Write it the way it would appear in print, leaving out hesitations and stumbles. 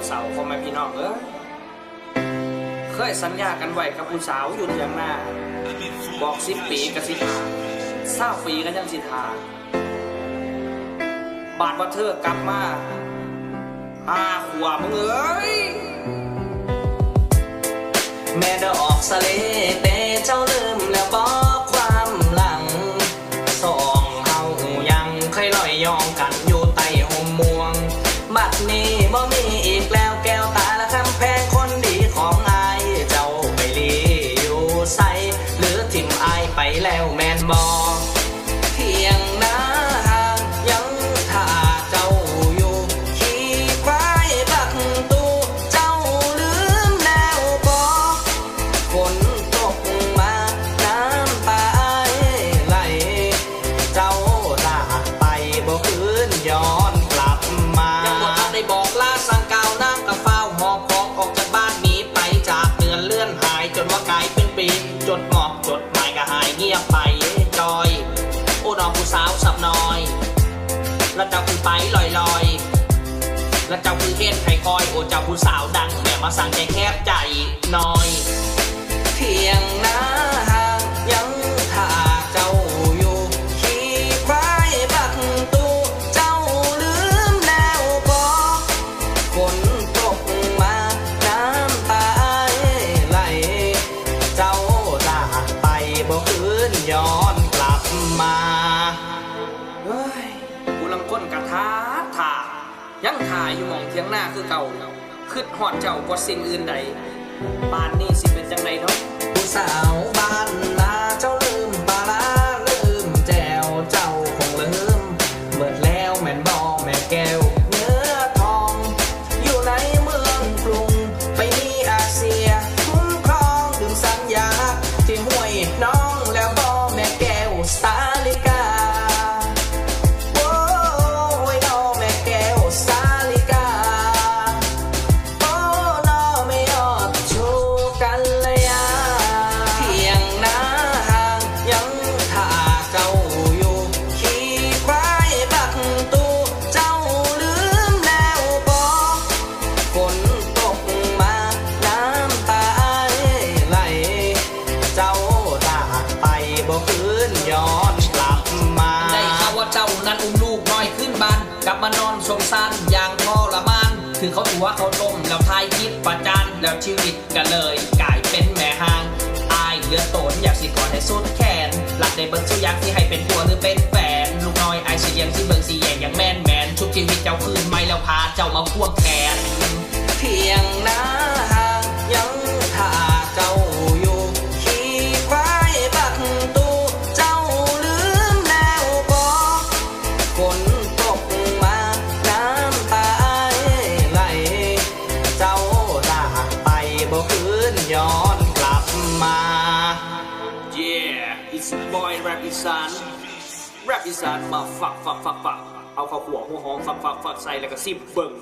เสาร์พ่อแม่พี่น้องเคยสัญญากันไว้กับผู้สาวอยู่เถียงหน้าบอก10 ปีกับ20 ปีกันยังสิทาบาดว่าเธอกลับมา5 ขวบมึงแม่ได้ออกสะเลแต่เจ้าลืมแล้วบอกความหลังสองเฮายังเคยลอยยองกันอยู่ใต้ห่มม่วงบัดนี้บ่มีอีกแล้วแก้วตาและคำแพงคนดีของอายเจ้าไปลีอยู่ใสหรือทิ่มอายไปแล้วแม่นบ่เพียงหน้าห่างยังท่าเจ้าอยู่ขี่ควายบักตูเจ้าลืมแล้วบ่ฝนตกมาน้ำตาไหลเจ้าลาไปบ่คืนย้อนกลับมายังบ่ทันได้บอกลาสั่งกล่าวน้ำกับฟ้าวหอบของออกจากบ้านหนีไปจากเดือนเลื่อนหายจนว่ากลายเป็นปีจดหมอกจดหมายก็หายเงียบไปจอยโอ้น้องผู้สาวสับน้อยแล้วเจ้าคือไปลอยแล้วเจ้าคือเฮ็ดไข่คอยโอ้เจ้าผู้สาวดังแม่มาสั่งใจแคบใจน้อยเพียงหน้าห่างยังท่าเจ้าอยู่ขี่ควายบักตูเจ้าลืมแล้วบอกฝนตกมาน้ำตาไหลเจ้าลาไปบ่คืนย้อนกลับมาเฮ้ยกูลังก้นกระทาถ่ายังถ่ายอยู่หม่องเทียงหน้าคือเก่าคืดหอดเจ้ากว่าสิ่งอื่นใดบ้านนี้สิเป็นจังไดเนาะผู้สาวบ้านนาเจ้าลืมปลาร้าลืมแจวเจ้าคงลืมเบิดแล้วแม่นบ่แม่แก้วเนื้อทองอยู่ในเมืองกรุงไปมีอาเซียคุ้มครองถึงสัญญาที่ห้วยน้องแล้วบ่แม่แก้วสาลิกาโอ้ยน้องแม่แก้วสาลิกาโอ้น้องไม่ยอดชูกันเลยเพียงหน้าห่างยังท่าเจ้าอยู่ขี่ควายบักตูเจ้าลืมแล้วบอกฝนตกมาน้ำตาไหลเจ้าลาไปบ่คืนย้อนกลับมาได้ข่าวว่าเจ้านั้นอุ้มลูกน้อยขึ้นบ้านกลับมานอนสมสารอย่างทรมานคือเขาตัวเขาต้มแล้วทายคิดประจานแล้วชีวิตก็เลยกลายเป็นแม่ห่างอายเหลือโตนอยากสิกอดให้สุดแขนหลักในเบิ่งสุอยากที่ให้เป็นผัวหรือเป็นแฟนลูกน้อยอายสิเลี้ยงสิเบิ่งสิแยงอย่างแม่นชุบชีวิตเจ้าคืนไม่แล้วพาเจ้ามาควงแขนเพียงหน้าห่างยังท่าเจ้าอยู่ขี่ควายบักตูเจ้าลืมแล้วบอกฝนตกมาน้ำตาไหลเจ้าลาไปบ่คืนย้อนกลับมา Yeah it's boy rap อีสาน rap อีสานมาฝักเอาข้าวหัวหัวหอมฝักใส่แล้วก็ซิบเบิ่ง